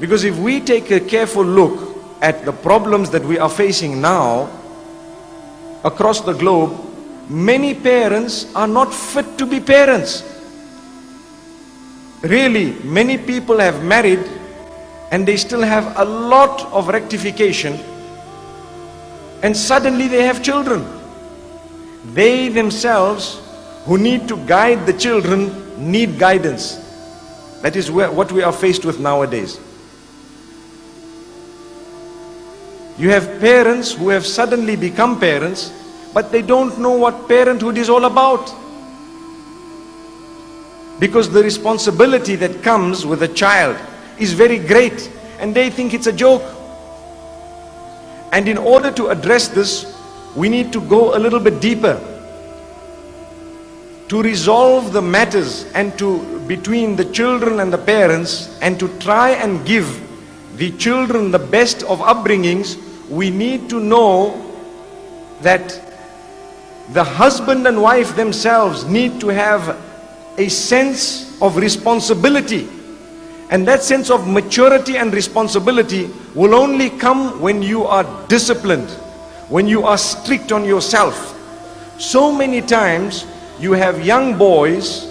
Because if we take a careful look at the problems that we are facing now across the globe, many parents are not fit to be parents. Really, many people have married and they still have a lot of rectification, and suddenly they have children. They themselves, who need to guide the children, need guidance. That is what we are faced with nowadays. You have parents who have suddenly become parents, but they don't know what parenthood is all about. Because the responsibility that comes with a child is very great, and they think it's a joke. And in order to address this, we need to go a little bit deeper to resolve the matters and between the children and the parents, and to try and give the children the best of upbringings. We need to know that the husband and wife themselves need to have a sense of responsibility, and that sense of maturity and responsibility will only come when you are disciplined, when you are strict on yourself. So many times you have young boys,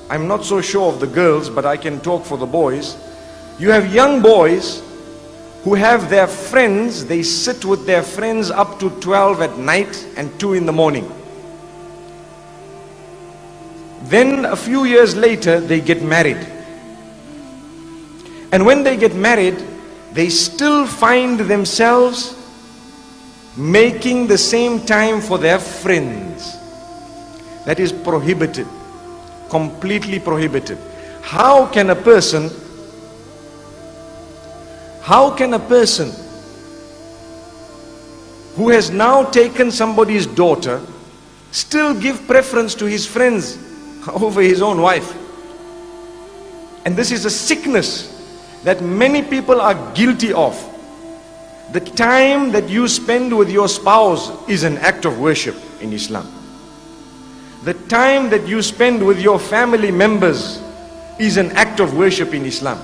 I'm not so sure of the girls, but I can talk for the boys. You have young boys who have their friends, they sit with their friends up to 12 at night and 2 in the morning. Then a few years later, they get married. And when they get married, they still find themselves making the same time for their friends. That is prohibited, completely prohibited. How can a person who has now taken somebody's daughter still give preference to his friends over his own wife? And this is a sickness that many people are guilty of. The time that you spend with your spouse is an act of worship in Islam. The time that you spend with your family members is an act of worship in Islam.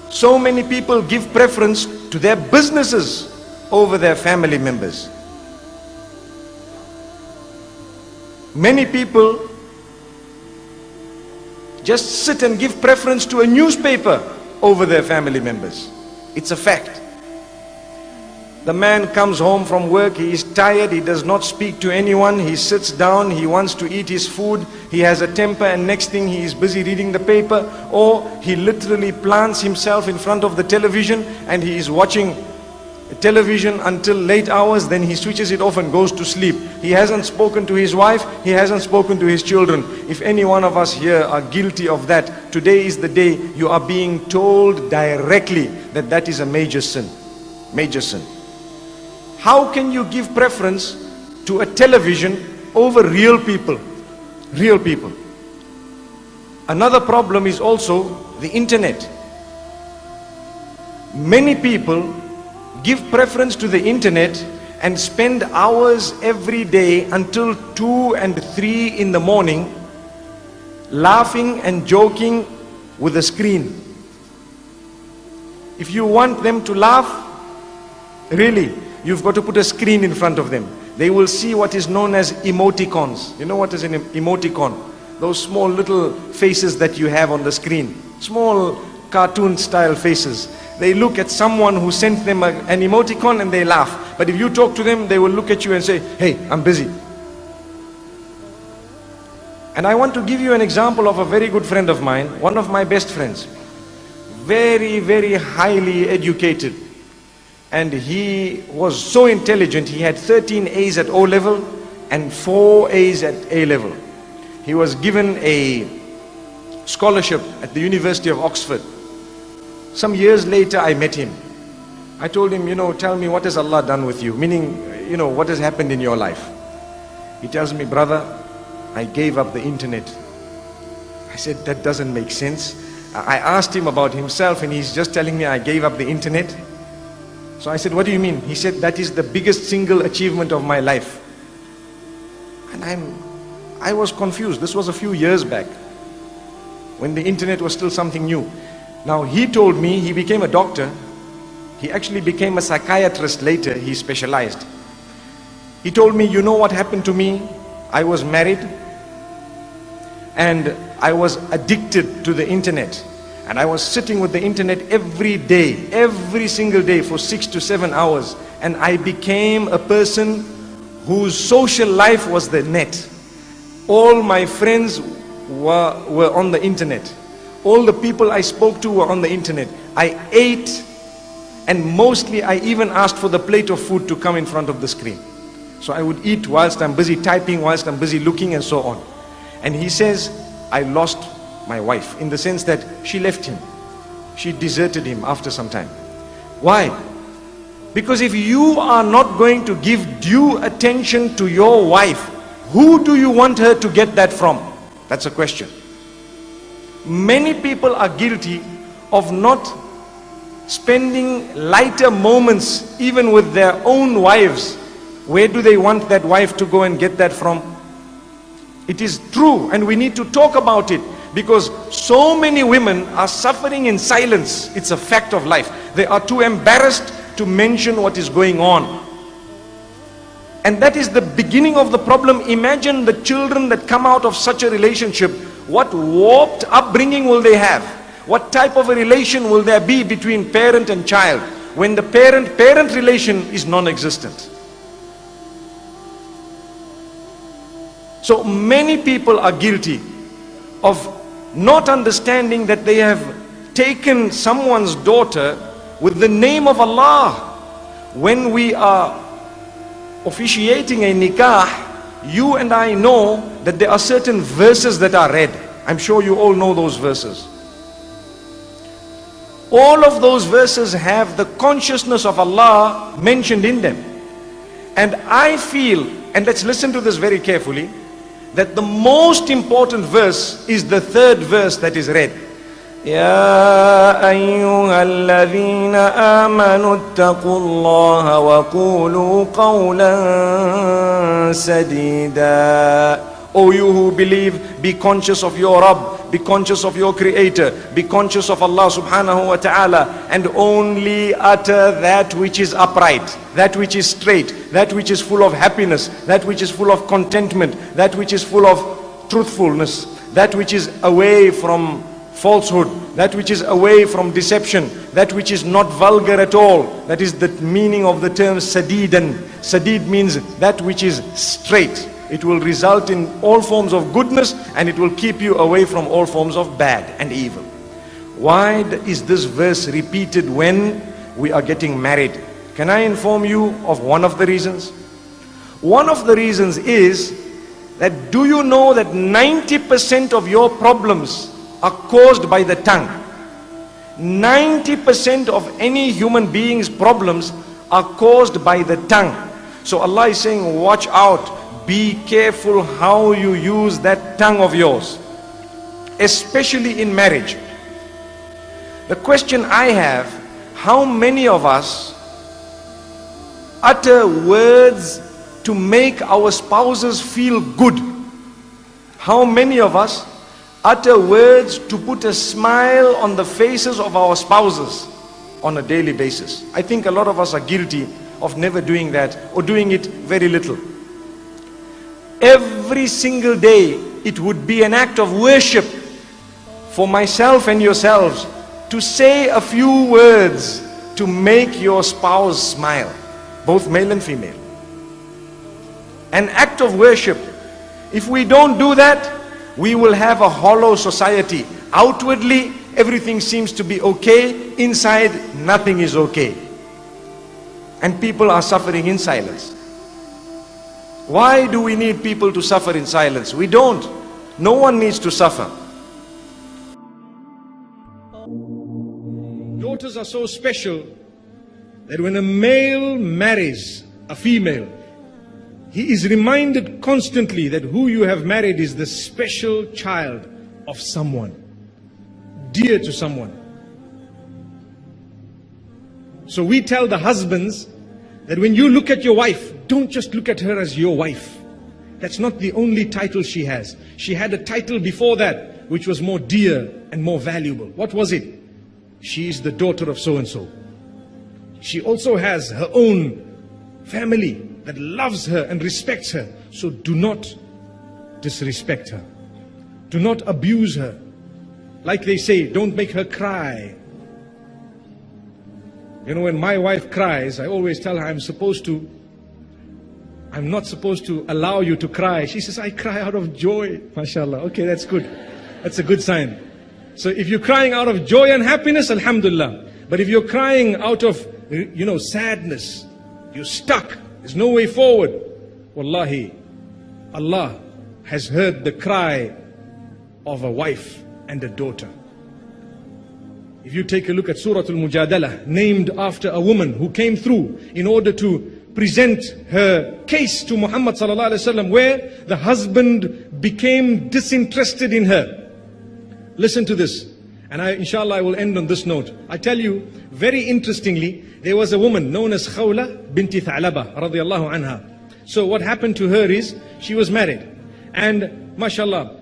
So many people give preference to their businesses over their family members. Many people just sit and give preference to a newspaper over their family members. It's a fact. The man comes home from work, he is tired, he does not speak to anyone, he sits down, he wants to eat his food, he has a temper, and next thing he is busy reading the paper, or he literally plants himself in front of the television and he is watching television until late hours, then he switches it off and goes to sleep. He hasn't spoken to his wife, he hasn't spoken to his children. If any one of us here are guilty of that, today is the day you are being told directly that that is a major sin. Major sin. How can you give preference to a television over real people? Real people. Another problem is also the internet. Many people give preference to the internet and spend hours every day until 2 and 3 in the morning laughing and joking with a screen. If you want them to laugh, really, you've got to put a screen in front of them. They will see what is known as emoticons. You know what is an emoticon? Those small little faces that you have on the screen. Small cartoon style faces. They look at someone who sent them an emoticon and they laugh. But if you talk to them, they will look at you and say, hey, I'm busy. And I want to give you an example of a very good friend of mine, one of my best friends. Very, very highly educated. And he was so intelligent, he had 13 A's at O level and 4 A's at A level. He was given a scholarship at the University of Oxford. Some years later, I met him. I told him, tell me, what has Allah done with you? Meaning, what has happened in your life? He tells me, brother, I gave up the internet. I said, that doesn't make sense. I asked him about himself and he's just telling me I gave up the internet. So I said, what do you mean? He said, that is the biggest single achievement of my life. And I was confused. This was a few years back, when the internet was still something new. Now he told me he became a doctor. He actually became a psychiatrist later. He specialized. He told me, you know what happened to me? I was married and I was addicted to the internet. And I was sitting with the internet every day, every single day for 6 to 7 hours. And I became a person whose social life was the net. All my friends were on the internet. All the people I spoke to were on the internet. I ate, and mostly I even asked for the plate of food to come in front of the screen. So I would eat whilst I'm busy typing, whilst I'm busy looking, and so on. And he says, I lost my wife, in the sense that she left him. She deserted him after some time. Why? Because if you are not going to give due attention to your wife, who do you want her to get that from? That's a question. Many people are guilty of not spending lighter moments even with their own wives. Where do they want that wife to go and get that from? It is true, and we need to talk about it, because so many women are suffering in silence. It's a fact of life. They are too embarrassed to mention what is going on. And that is the beginning of the problem. Imagine the children that come out of such a relationship. What warped upbringing will they have? What type of a relation will there be between parent and child when the parent-parent relation is non-existent? So many people are guilty of not understanding that they have taken someone's daughter with the name of Allah. When we are officiating a nikah, you and I know that there are certain verses that are read. I'm sure you all know those verses. All of those verses have the consciousness of Allah mentioned in them. And I feel, and let's listen to this very carefully, that the most important verse is the third verse that is read. يا أيها الذين آمنوا اتقوا الله وقولوا قولا سديدا. O you who believe, be conscious of your Rabb, be conscious of your Creator, be conscious of Allah subhanahu wa ta'ala, and only utter that which is upright, that which is straight, that which is full of happiness, that which is full of contentment, that which is full of truthfulness, that which is away from falsehood, that which is away from deception, that which is not vulgar at all. That is the meaning of the term sadidan. Sadid means that which is straight. It will result in all forms of goodness, and it will keep you away from all forms of bad and evil. Why is this verse repeated when we are getting married? Can I inform you of one of the reasons? One of the reasons is that, do you know that 90% of your problems are caused by the tongue? 90% of any human being's problems are caused by the tongue. So Allah is saying, watch out. Be careful how you use that tongue of yours, especially in marriage. The question I have, how many of us utter words to make our spouses feel good? How many of us utter words to put a smile on the faces of our spouses on a daily basis? I think a lot of us are guilty of never doing that, or doing it very little. Every single day, it would be an act of worship for myself and yourselves to say a few words to make your spouse smile, both male and female. An act of worship. If we don't do that, we will have a hollow society. Outwardly, everything seems to be okay. Inside, nothing is okay. And people are suffering in silence. Why do we need people to suffer in silence? We don't. No one needs to suffer. Daughters are so special that when a male marries a female, he is reminded constantly that who you have married is the special child of someone, dear to someone. So we tell the husbands that when you look at your wife, don't just look at her as your wife. That's not the only title she has. She had a title before that which was more dear and more valuable. What was it? she is the daughter of so-and-so. She also has her own family that loves her and respects her. So do not disrespect her. Do not abuse her. Like they say, don't make her cry. You know, when my wife cries, I always tell her I'm not supposed to allow you to cry. She says, I cry out of joy. MashaAllah. Okay, that's good. That's a good sign. So if you're crying out of joy and happiness, alhamdulillah. But if you're crying out of, sadness, you're stuck, there's no way forward, wallahi, Allah has heard the cry of a wife and a daughter. If you take a look at Surah Al-Mujadalah, named after a woman who came through in order to present her case to Muhammad sallallahu alaihi wasallam, where the husband became disinterested in her. Listen to this, and inshallah I will end on this note. I tell you, very interestingly, there was a woman known as Khawla binti Tha'laba radiyallahu anha. So what happened to her is, she was married, and mashallah,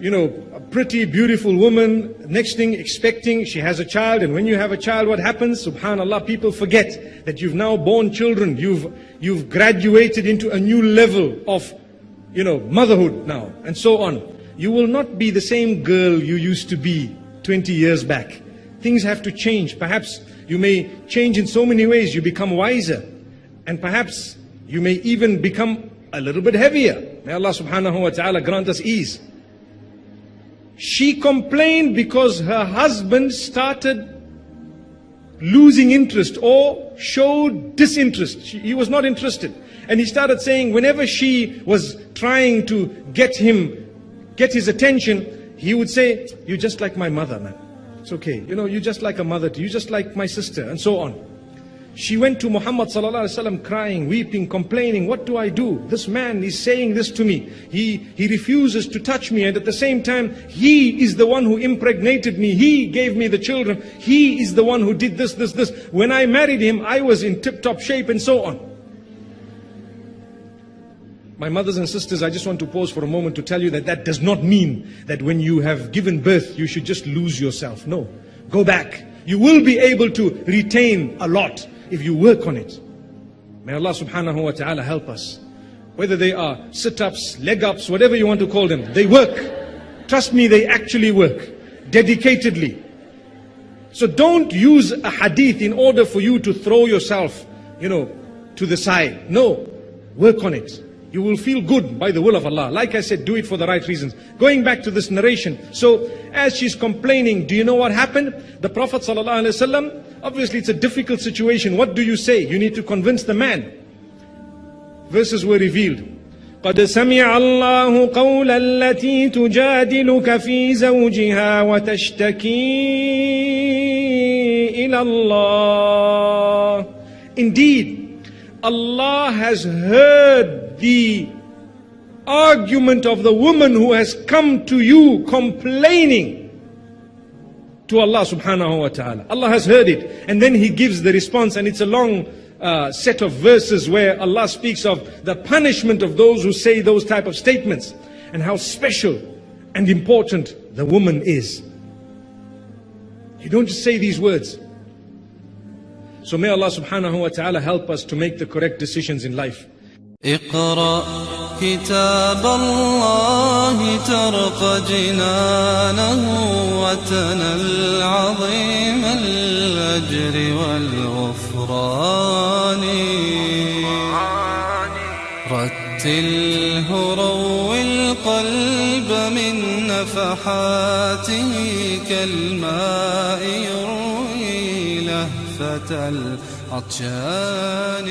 a pretty beautiful woman, next thing expecting, she has a child, and when you have a child, what happens? Subhanallah, people forget that you've now born children, you've graduated into a new level of, motherhood now, and so on. You will not be the same girl you used to be 20 years back. Things have to change. Perhaps you may change in so many ways. You become wiser, and perhaps you may even become a little bit heavier. May Allah subhanahu wa ta'ala grant us ease. She complained because her husband started losing interest or showed disinterest. He was not interested. And he started saying, whenever she was trying to get his attention, he would say, you're just like my mother, man. It's okay. You're just like a mother to you, just like my sister, and so on. She went to Muhammad sallallahu alaihi wasallam crying, weeping, complaining, what do I do? This man is saying this to me. He refuses to touch me, and at the same time, he is the one who impregnated me. He gave me the children. He is the one who did this. When I married him, I was in tip-top shape, and so on. My mothers and sisters, I just want to pause for a moment to tell you that does not mean that when you have given birth, you should just lose yourself. No. Go back. You will be able to retain a lot if you work on it. May Allah subhanahu wa ta'ala help us. Whether they are sit-ups, leg-ups, whatever you want to call them, they work. Trust me, they actually work. Dedicatedly. So don't use a hadith in order for you to throw yourself, to the side. No. Work on it. You will feel good by the will of Allah. Like I said, do it for the right reasons. Going back to this narration. So, as she's complaining, do you know what happened? The Prophet ﷺ, obviously it's a difficult situation. What do you say? You need to convince the man. Verses were revealed. قَدْ سَمِعَ اللَّهُ قَوْلَ الَّتِي تُجَادِلُكَ فِي زَوْجِهَا وَتَشْتَكِي إِلَى اللَّهِ. Indeed, Allah has heard the argument of the woman who has come to you complaining to Allah subhanahu wa ta'ala. Allah has heard it, and then He gives the response, and it's a long set of verses where Allah speaks of the punishment of those who say those type of statements, and how special and important the woman is. You don't just say these words. So may Allah subhanahu wa ta'ala help us to make the correct decisions in life. اقرأ كتاب الله ترق جنانه وتنل عظيم الأجر والغفران رتله روي القلب من نفحاته كالماء يروي لهفة العطشان